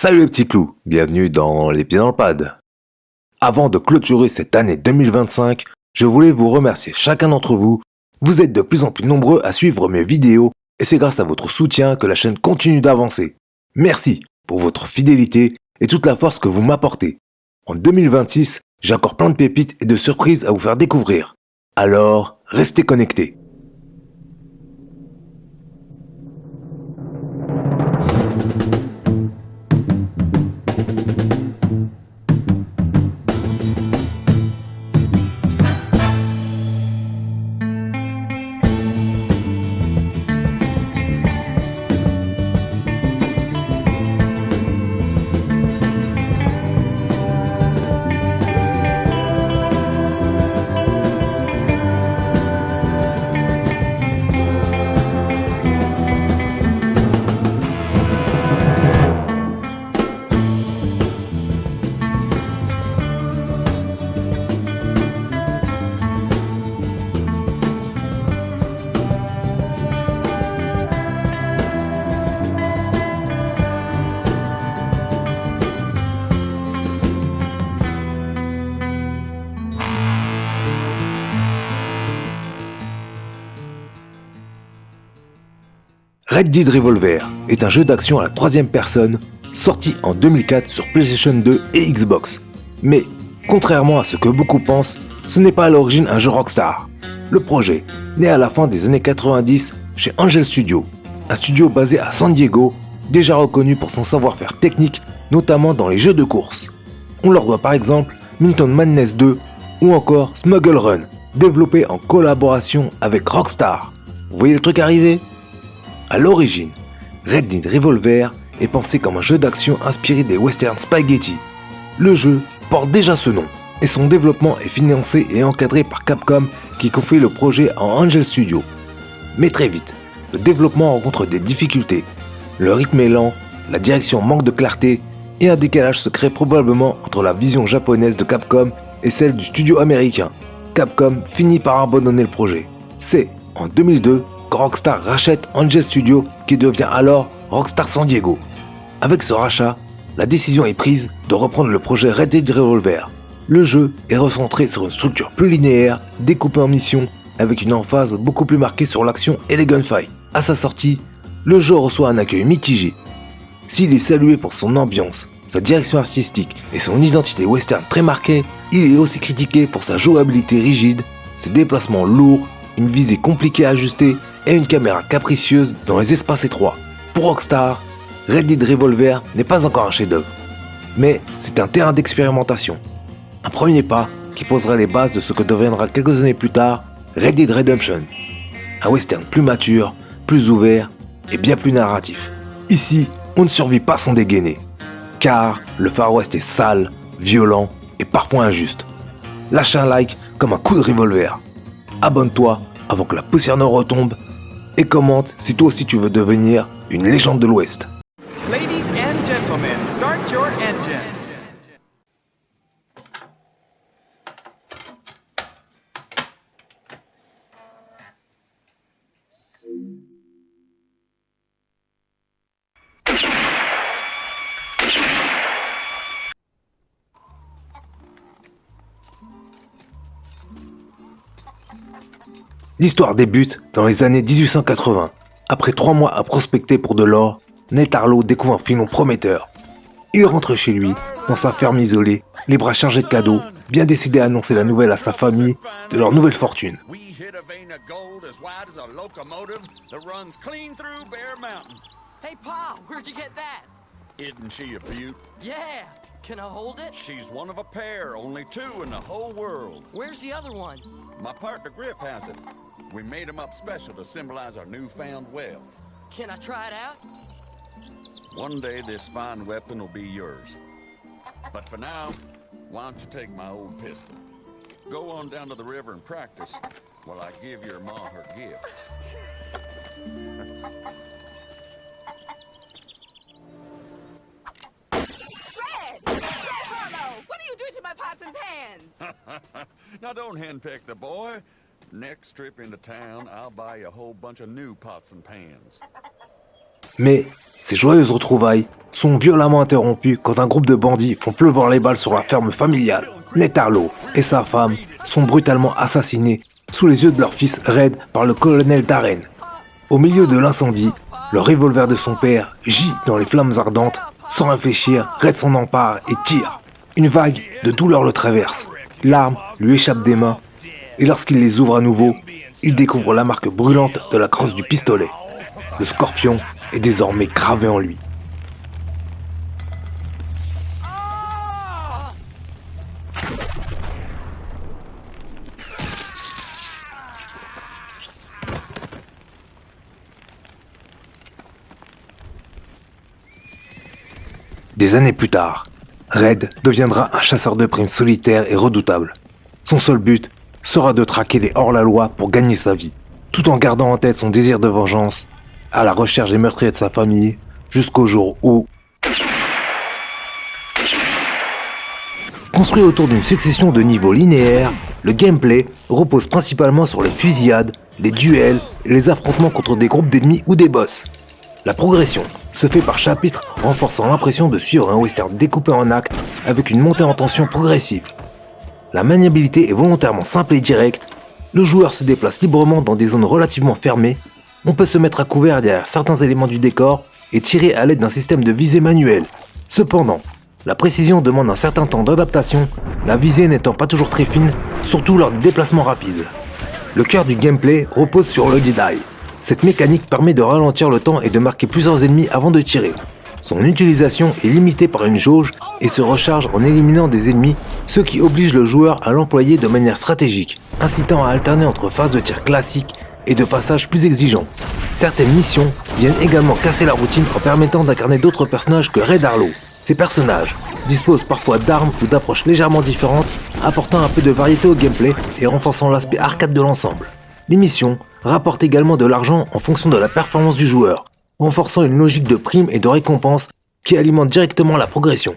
Salut les petits clous, bienvenue dans Les Pieds dans le Pad. Avant de clôturer cette année 2025, je voulais vous remercier chacun d'entre vous. Vous êtes de plus en plus nombreux à suivre mes vidéos et c'est grâce à votre soutien que la chaîne continue d'avancer. Merci pour votre fidélité et toute la force que vous m'apportez. En 2026, j'ai encore plein de pépites et de surprises à vous faire découvrir. Alors, restez connectés. Red Dead Revolver est un jeu d'action à la troisième personne, sorti en 2004 sur PlayStation 2 et Xbox. Mais, contrairement à ce que beaucoup pensent, ce n'est pas à l'origine un jeu Rockstar. Le projet, né à la fin des années 90 chez Angel Studio, un studio basé à San Diego, déjà reconnu pour son savoir-faire technique, notamment dans les jeux de course. On leur doit par exemple Minton Madness 2 ou encore Smuggle Run, développé en collaboration avec Rockstar. Vous voyez le truc arriver ? A l'origine, Red Dead Revolver est pensé comme un jeu d'action inspiré des westerns spaghetti. Le jeu porte déjà ce nom et son développement est financé et encadré par Capcom qui confie le projet à Angel Studio. Mais très vite, le développement rencontre des difficultés. Le rythme est lent, la direction manque de clarté et un décalage se crée probablement entre la vision japonaise de Capcom et celle du studio américain. Capcom finit par abandonner le projet. C'est en 2002 Rockstar rachète Angel Studio qui devient alors Rockstar San Diego. Avec ce rachat, la décision est prise de reprendre le projet Red Dead Revolver. Le jeu est recentré sur une structure plus linéaire, découpée en missions, avec une emphase beaucoup plus marquée sur l'action et les gunfights. À sa sortie, le jeu reçoit un accueil mitigé. S'il est salué pour son ambiance, sa direction artistique et son identité western très marquée, il est aussi critiqué pour sa jouabilité rigide, ses déplacements lourds, une visée compliquée à ajuster et une caméra capricieuse dans les espaces étroits. Pour Rockstar, Red Dead Revolver n'est pas encore un chef-d'œuvre, mais c'est un terrain d'expérimentation. Un premier pas qui posera les bases de ce que deviendra quelques années plus tard Red Dead Redemption. Un western plus mature, plus ouvert et bien plus narratif. Ici, on ne survit pas sans dégainer, car le Far West est sale, violent et parfois injuste. Lâche un like comme un coup de revolver. Abonne-toi avant que la poussière ne retombe et commente si toi aussi tu veux devenir une légende de l'Ouest. Ladies and gentlemen, start your engines. L'histoire débute dans les années 1880. Après 3 mois à prospecter pour de l'or, Nate Harlow découvre un filon prometteur. Il rentre chez lui, dans sa ferme isolée, les bras chargés de cadeaux, bien décidé à annoncer la nouvelle à sa famille de leur nouvelle fortune. Hey, Pa, where'd you get that? Isn't she a beaut? Yeah. Can I hold it? She's one of a pair, only two in the whole world. Where's the other one? My partner Grip has it. We made him up special to symbolize our newfound wealth. Can I try it out? One day this fine weapon will be yours. But for now, why don't you take my old pistol? Go on down to the river and practice while I give your ma her gifts. Now don't henpeck the boy. Next trip into town, I'll buy you a whole bunch of new pots and pans. Mais ces joyeuses retrouvailles sont violemment interrompus quand un groupe de bandits font pleuvoir les balles sur la ferme familiale. Ned Harlow et sa femme sont brutalement assassinés sous les yeux de leur fils Red par le colonel Darren. Au milieu de l'incendie, le revolver de son père gît dans les flammes ardentes. Sans réfléchir, Red s'en empare et tire. Une vague de douleur le traverse. L'arme lui échappe des mains et lorsqu'il les ouvre à nouveau, il découvre la marque brûlante de la crosse du pistolet. Le scorpion est désormais gravé en lui. Des années plus tard, Red deviendra un chasseur de primes solitaire et redoutable. Son seul but sera de traquer les hors-la-loi pour gagner sa vie, tout en gardant en tête son désir de vengeance, à la recherche des meurtriers de sa famille, jusqu'au jour où... Construit autour d'une succession de niveaux linéaires, le gameplay repose principalement sur les fusillades, les duels et les affrontements contre des groupes d'ennemis ou des boss. La progression se fait par chapitre, renforçant l'impression de suivre un western découpé en actes avec une montée en tension progressive. La maniabilité est volontairement simple et directe, le joueur se déplace librement dans des zones relativement fermées, on peut se mettre à couvert derrière certains éléments du décor et tirer à l'aide d'un système de visée manuel. Cependant, la précision demande un certain temps d'adaptation, la visée n'étant pas toujours très fine, surtout lors des déplacements rapides. Le cœur du gameplay repose sur le Dead Eye. Cette mécanique permet de ralentir le temps et de marquer plusieurs ennemis avant de tirer. Son utilisation est limitée par une jauge et se recharge en éliminant des ennemis, ce qui oblige le joueur à l'employer de manière stratégique, incitant à alterner entre phases de tir classiques et de passages plus exigeants. Certaines missions viennent également casser la routine en permettant d'incarner d'autres personnages que Red Harlow. Ces personnages disposent parfois d'armes ou d'approches légèrement différentes, apportant un peu de variété au gameplay et renforçant l'aspect arcade de l'ensemble. Les missions rapportent également de l'argent en fonction de la performance du joueur, renforçant une logique de primes et de récompenses qui alimente directement la progression.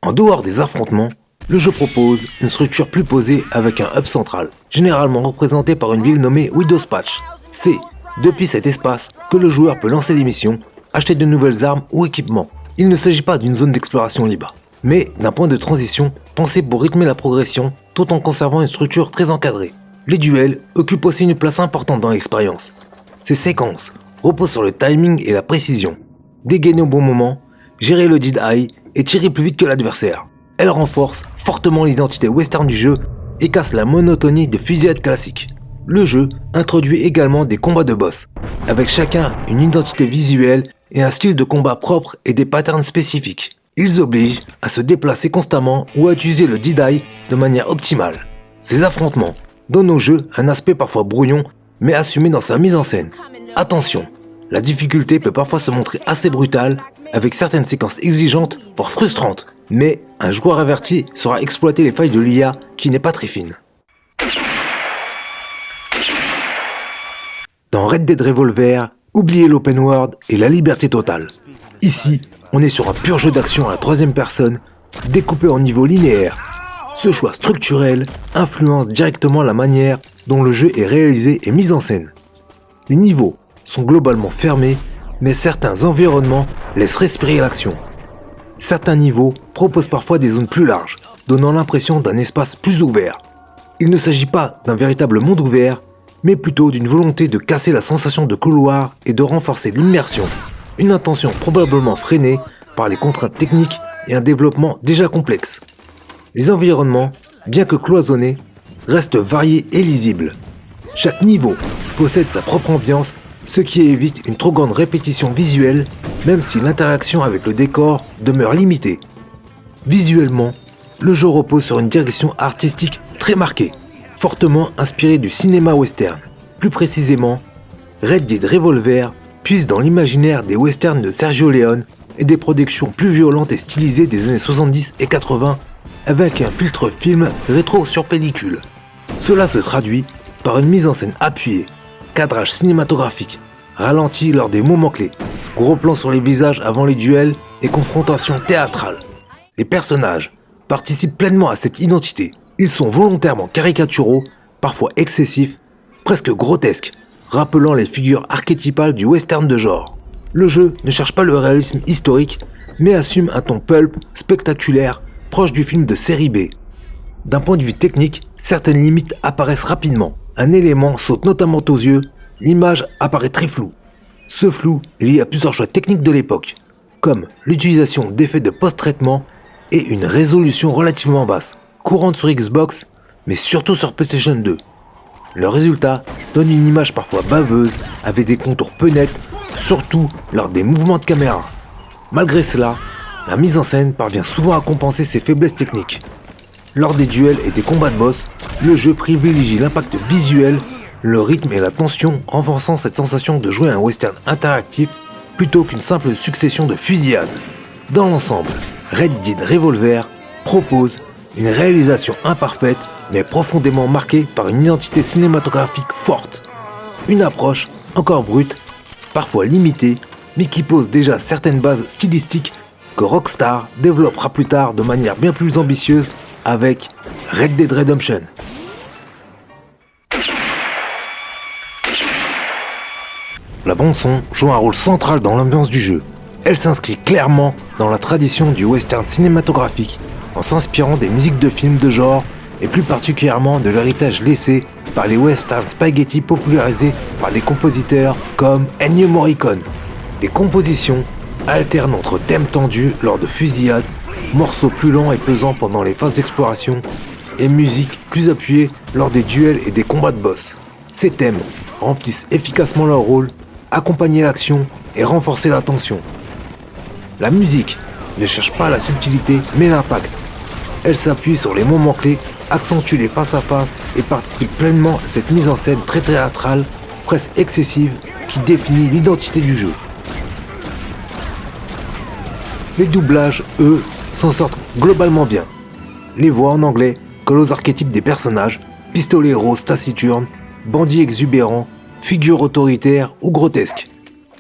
En dehors des affrontements, le jeu propose une structure plus posée avec un hub central, généralement représenté par une ville nommée Widow's Patch. C'est depuis cet espace que le joueur peut lancer des missions, acheter de nouvelles armes ou équipements. Il ne s'agit pas d'une zone d'exploration libre, mais d'un point de transition pensé pour rythmer la progression tout en conservant une structure très encadrée. Les duels occupent aussi une place importante dans l'expérience. Ces séquences reposent sur le timing et la précision. Dégainer au bon moment, gérer le Dead Eye et tirer plus vite que l'adversaire. Elles renforcent fortement l'identité western du jeu et cassent la monotonie des fusillades classiques. Le jeu introduit également des combats de boss, avec chacun une identité visuelle et un style de combat propre et des patterns spécifiques. Ils obligent à se déplacer constamment ou à utiliser le Dead Eye de manière optimale. Ces affrontements donnent au jeu un aspect parfois brouillon, mais assumé dans sa mise en scène. Attention, la difficulté peut parfois se montrer assez brutale, avec certaines séquences exigeantes, voire frustrantes. Mais un joueur averti saura exploiter les failles de l'IA qui n'est pas très fine. Dans Red Dead Revolver, oubliez l'open world et la liberté totale. Ici, on est sur un pur jeu d'action à la troisième personne, découpé en niveaux linéaires. Ce choix structurel influence directement la manière dont le jeu est réalisé et mis en scène. Les niveaux sont globalement fermés, mais certains environnements laissent respirer l'action. Certains niveaux proposent parfois des zones plus larges, donnant l'impression d'un espace plus ouvert. Il ne s'agit pas d'un véritable monde ouvert, mais plutôt d'une volonté de casser la sensation de couloir et de renforcer l'immersion. Une intention probablement freinée par les contraintes techniques et un développement déjà complexe. Les environnements, bien que cloisonnés, restent variés et lisibles. Chaque niveau possède sa propre ambiance, ce qui évite une trop grande répétition visuelle, même si l'interaction avec le décor demeure limitée. Visuellement, le jeu repose sur une direction artistique très marquée, fortement inspirée du cinéma western. Plus précisément, Red Dead Revolver puise dans l'imaginaire des westerns de Sergio Leone et des productions plus violentes et stylisées des années 70 et 80 avec un filtre film rétro sur pellicule. Cela se traduit par une mise en scène appuyée, cadrage cinématographique, ralenti lors des moments clés, gros plans sur les visages avant les duels et confrontations théâtrales. Les personnages participent pleinement à cette identité. Ils sont volontairement caricaturaux, parfois excessifs, presque grotesques, rappelant les figures archétypales du western de genre. Le jeu ne cherche pas le réalisme historique, mais assume un ton pulp, spectaculaire, proche du film de série B. D'un point de vue technique, certaines limites apparaissent rapidement. Un élément saute notamment aux yeux, l'image apparaît très floue. Ce flou est lié à plusieurs choix techniques de l'époque, comme l'utilisation d'effets de post-traitement et une résolution relativement basse, courante sur Xbox, mais surtout sur PlayStation 2. Le résultat donne une image parfois baveuse, avec des contours peu nets, surtout lors des mouvements de caméra. Malgré cela, la mise en scène parvient souvent à compenser ses faiblesses techniques. Lors des duels et des combats de boss, le jeu privilégie l'impact visuel, le rythme et la tension, renforçant cette sensation de jouer à un western interactif plutôt qu'une simple succession de fusillades. Dans l'ensemble, Red Dead Revolver propose une réalisation imparfaite mais profondément marquée par une identité cinématographique forte. Une approche encore brute, parfois limitée, mais qui pose déjà certaines bases stylistiques que Rockstar développera plus tard de manière bien plus ambitieuse avec Red Dead Redemption. La bande-son joue un rôle central dans l'ambiance du jeu. Elle s'inscrit clairement dans la tradition du western cinématographique en s'inspirant des musiques de films de genre et plus particulièrement de l'héritage laissé par les western spaghetti popularisés par des compositeurs comme Ennio Morricone. Les compositions alternent entre thèmes tendus lors de fusillades, morceaux plus lents et pesants pendant les phases d'exploration et musique plus appuyée lors des duels et des combats de boss. Ces thèmes remplissent efficacement leur rôle, accompagner l'action et renforcer la tension. La musique ne cherche pas la subtilité mais l'impact. Elle s'appuie sur les moments clés, accentue les face-à-face et participe pleinement à cette mise en scène très théâtrale, presque excessive, qui définit l'identité du jeu. Les doublages, eux, s'en sortent globalement bien. Les voix en anglais collent aux archétypes des personnages, pistolet rose taciturne, bandit exubérant, figure autoritaire ou grotesque.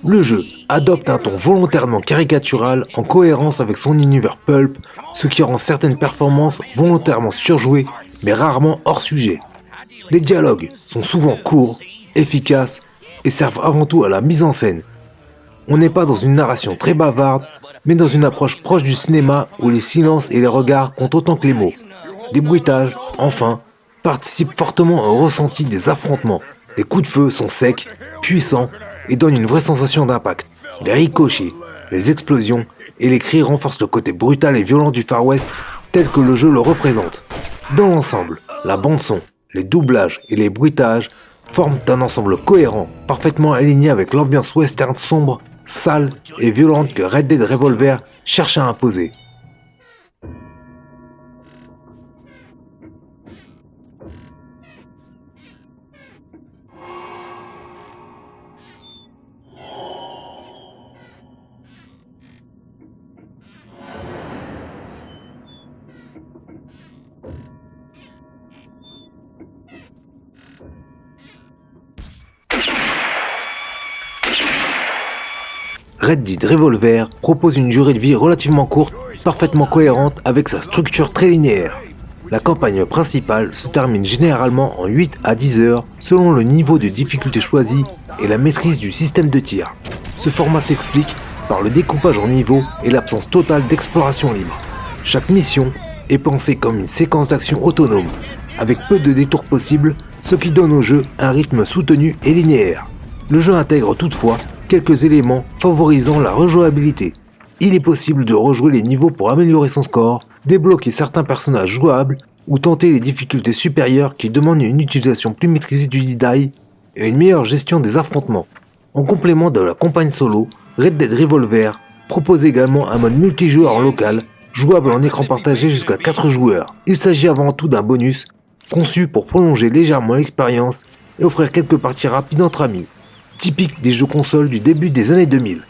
Le jeu adopte un ton volontairement caricatural en cohérence avec son univers pulp, ce qui rend certaines performances volontairement surjouées mais rarement hors sujet. Les dialogues sont souvent courts, efficaces et servent avant tout à la mise en scène. On n'est pas dans une narration très bavarde, mais dans une approche proche du cinéma où les silences et les regards comptent autant que les mots. Les bruitages, enfin, participent fortement au ressenti des affrontements. Les coups de feu sont secs, puissants et donnent une vraie sensation d'impact. Les ricochets, les explosions et les cris renforcent le côté brutal et violent du Far West tel que le jeu le représente. Dans l'ensemble, la bande-son, les doublages et les bruitages forment un ensemble cohérent, parfaitement aligné avec l'ambiance western sombre, sale et violente que Red Dead Revolver cherche à imposer. Red Dead Revolver propose une durée de vie relativement courte, parfaitement cohérente avec sa structure très linéaire. La campagne principale se termine généralement en 8 à 10 heures selon le niveau de difficulté choisi et la maîtrise du système de tir. Ce format s'explique par le découpage en niveaux et l'absence totale d'exploration libre. Chaque mission est pensée comme une séquence d'action autonome, avec peu de détours possibles, ce qui donne au jeu un rythme soutenu et linéaire. Le jeu intègre toutefois quelques éléments favorisant la rejouabilité. Il est possible de rejouer les niveaux pour améliorer son score, débloquer certains personnages jouables ou tenter les difficultés supérieures qui demandent une utilisation plus maîtrisée du die et une meilleure gestion des affrontements. En complément de la campagne solo, Red Dead Revolver propose également un mode multijoueur en local, jouable en écran partagé jusqu'à 4 joueurs. Il s'agit avant tout d'un bonus, conçu pour prolonger légèrement l'expérience et offrir quelques parties rapides entre amis, typique des jeux consoles du début des années 2000.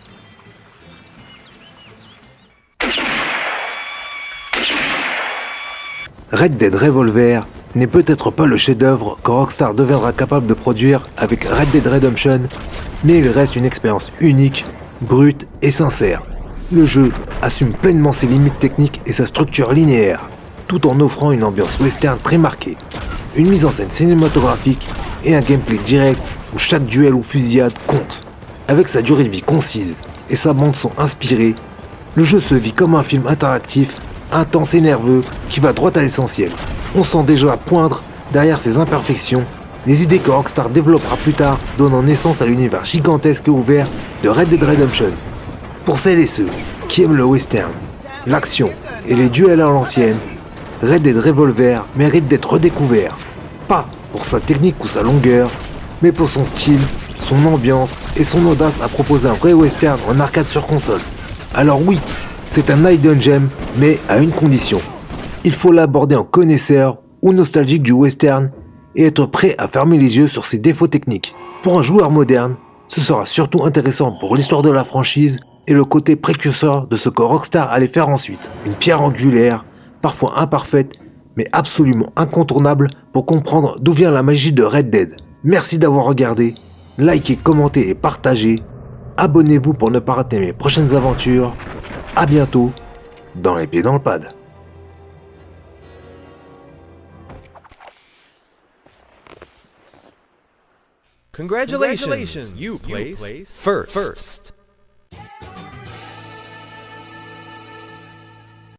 Red Dead Revolver n'est peut-être pas le chef-d'œuvre que Rockstar deviendra capable de produire avec Red Dead Redemption, mais il reste une expérience unique, brute et sincère. Le jeu assume pleinement ses limites techniques et sa structure linéaire, tout en offrant une ambiance western très marquée, une mise en scène cinématographique et un gameplay direct où chaque duel ou fusillade compte. Avec sa durée de vie concise et sa bande-son inspirée, Le jeu se vit comme un film interactif, intense et nerveux, qui va droit à l'essentiel. On sent déjà poindre, derrière ses imperfections, les idées que Rockstar développera plus tard, donnant naissance à l'univers gigantesque et ouvert de Red Dead Redemption. Pour celles et ceux qui aiment le western, l'action et les duels à l'ancienne, Red Dead Revolver mérite d'être redécouvert. Pas pour sa technique ou sa longueur, mais pour son style, son ambiance et son audace à proposer un vrai western en arcade sur console. Alors oui, c'est un hidden gem, mais à une condition. Il faut l'aborder en connaisseur ou nostalgique du western et être prêt à fermer les yeux sur ses défauts techniques. Pour un joueur moderne, ce sera surtout intéressant pour l'histoire de la franchise et le côté précurseur de ce que Rockstar allait faire ensuite. Une pierre angulaire, parfois imparfaite, mais absolument incontournable pour comprendre d'où vient la magie de Red Dead. Merci d'avoir regardé, likez, commentez et partagez. Abonnez-vous pour ne pas rater mes prochaines aventures. À bientôt, dans les pieds dans le pad. Congratulations, you placed first.